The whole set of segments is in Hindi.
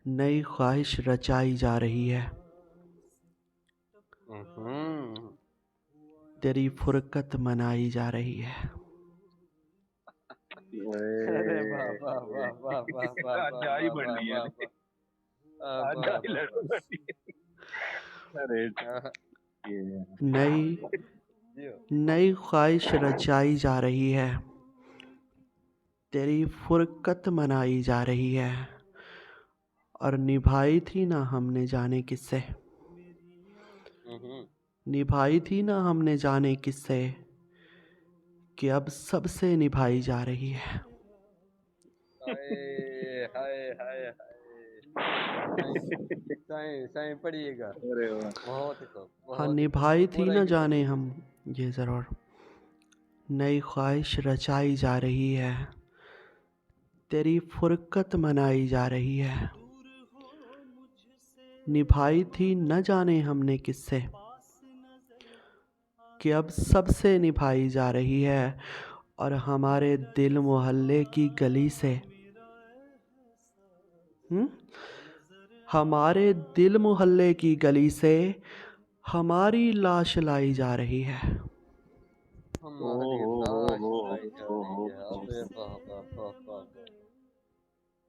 नई ख्वाहिश रचाई जा रही है, तेरी फुरकत मनाई जा रही है। अरे वाह वाह वाह वाह वाह वाह आज वाह ही वाह बढ़ वाह रही है वाह अरे, वाह आज वाह ही वाह लड़ वाह। रही है अरे ये नई जियो। नई ख्वाहिश रचाई जा रही है, तेरी फुरकत मनाई जा रही है, और निभाई थी ना हमने जाने किससे, निभाई थी ना हमने जाने किससे, कि अब सबसे निभाई जा रही है। हाय हाय हाय हाय। साईं साईं पढ़िएगा। अरे वाह बहुत ही खूब हाँ, बहुत ही खूब। निभाई थी पूरा न ही जाने पढ़िए। हम, ये ज़रूर। नई ख्वाहिश रचाई जा रही है, तेरी फुरकत मनाई जा रही है, निभाई थी न जाने हमने किससे, कि अब सबसे निभाई जा रही है, और हमारे दिल मोहल्ले की गली से, हमारे दिल मोहल्ले की गली से हमारी लाश लाई जा रही है। हमारी लाश लाई जा रही हो है। अबे वाह वाह वाह वाह वाह।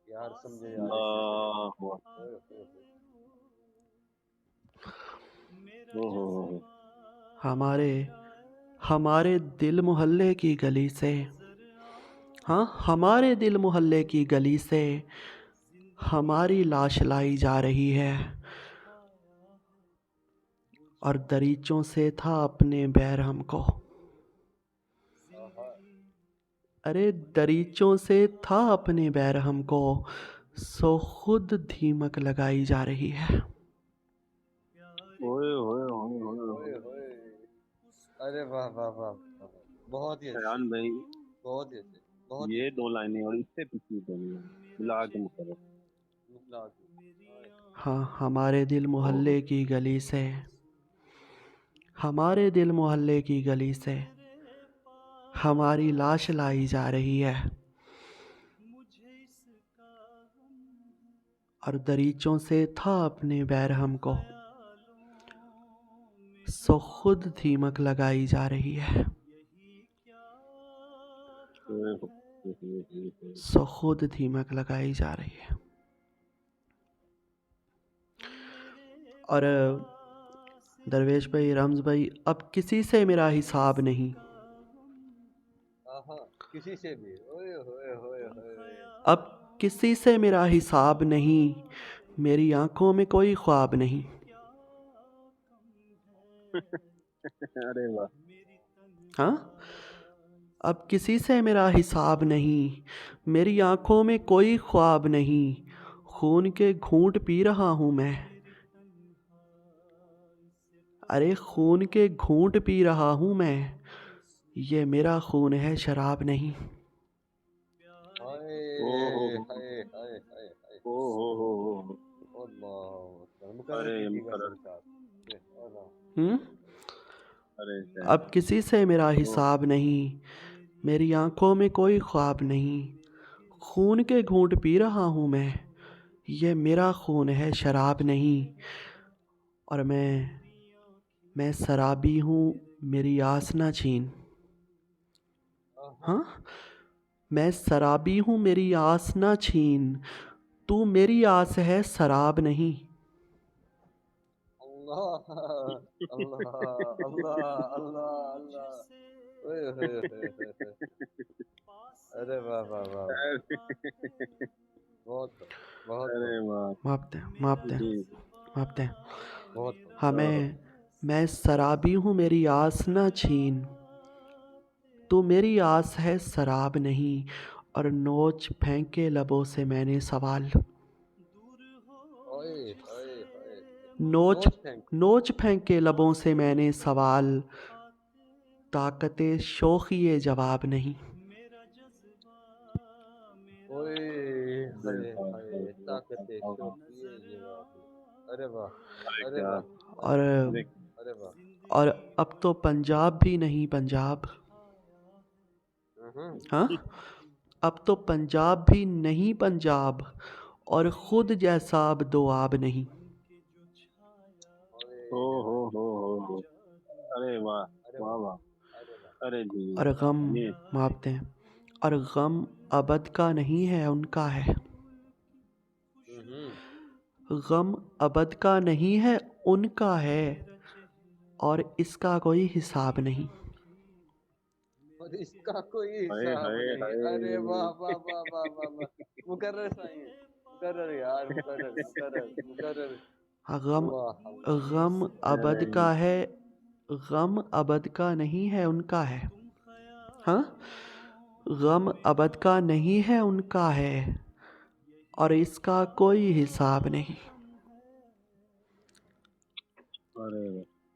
यार समझे यार इस चीज को। वाह वाह ओए, ओए, ओए। हो हमारे हमारे दिल मोहल्ले की गली से, हाँ, हमारे दिल मोहल्ले की गली से हमारी लाश लाई जा रही है, और दरीचों से था अपने बैर हमको, आहा। अरे दरीचों से था अपने बैर हमको, सो खुद धीमक लगाई जा रही है। ओए ओए ओए ओए ओए ओए। होए। अरे वाह वाह वाह वाह, वाह। बहुत ही अच्छे। शयान भाई बहुत ही अच्छे। बहुत ही ये अच्छे। दो लाइनें और इससे पिछली दो लाइनें मिला के मुकर्रर। मुखलास। हाँ, हमारे दिल ओहो मोहल्ले की गली से, हमारे दिल मोहल्ले की गली से हमारी लाश लाई जा रही है, और दरीचों से था अपने बैर हमको, सो खुद धीमक लगाई जा रही है, ओए हो, ओए हो, ओए हो। सो खुद धीमक लगाई जा रही है। और दरवेश भाई, रम्ज भाई, अब किसी से मेरा हिसाब नहीं, आहा। किसी से भी। ओए होए होए होए। अब किसी से मेरा हिसाब नहीं, मेरी आंखों में कोई ख्वाब नहीं, अरे वाह हाँ, अब किसी से मेरा हिसाब नहीं, मेरी आंखों में कोई ख्वाब नहीं, खून के घूंट पी रहा हूँ मैं, अरे खून के घूंट पी रहा हूँ मैं, ये मेरा खून है शराब नहीं। हाय ओ हो हाय हाय हाय हाय। ओ हो अल्लाह अकबर। मुकर्रर अरे कीजिएगा मुकर्रर सरकार। ये, अल्लाह। हम्म। अरे अब किसी से मेरा ओ हिसाब नहीं, मेरी आंखों में कोई ख्वाब नहीं, खून के घूंट पी रहा हूँ मैं, ये मेरा खून है शराब नहीं, और मैं शराबी हूँ, मेरी आस ना छीन, आहा। हाँ, मैं शराबी हूँ, मेरी आस ना छीन, तू मेरी आस है शराब नहीं। अल्लाह अल्लाह अल्लाह अल्लाह अल्लाह। ओए होए होए होए होए। अरे वाह वाह वाह वाह। बहुत खूब, बहुत अरे खूब। वाह मापते मापते जी मापते बहुत खूब। हमें, मैं शराबी हूँ, मेरी आस ना छीन, तू मेरी आस है शराब नहीं, और नोच फेंके लबों से मैंने सवाल, ओए ओए ओए। नोच नोच फेंक। नोच फेंके लबों से मैंने सवाल, ताकते शोखिए जवाब नहीं। ओए अरे हाय वाह हाय। वाह वाह ताकते वाह वाह। शौकिए जवाब। अरे वाह। अरे अरे क्या वाह। और अरे अरे वाह। और अब तो पंजाब भी नहीं पंजाब, हाँ, अब तो पंजाब भी नहीं पंजाब, और खुद जैसा अब दो आब नहीं। हो। अरे वाह, अरे वाह वाह, वाह। अरे वाह। अरे जी, और गम जी। मापते हैं, और गम अबद का नहीं है उनका है। गम अबद का नहीं है उनका है, और इसका कोई हिसाब नहीं। और इसका कोई हाय हिसाब हाय नहीं। अरे वाह वाह वाह वाह वाह वाह। मुकर्रर साईं, मुकर्रर यार, मुकर्रर मुकर्रर मुकर्रर। गम अल्लाह गम अरे अबद का है, गम अबद का नहीं है उनका है। हाँ, गम अबद का नहीं है उनका है, और इसका कोई हिसाब नहीं। अरे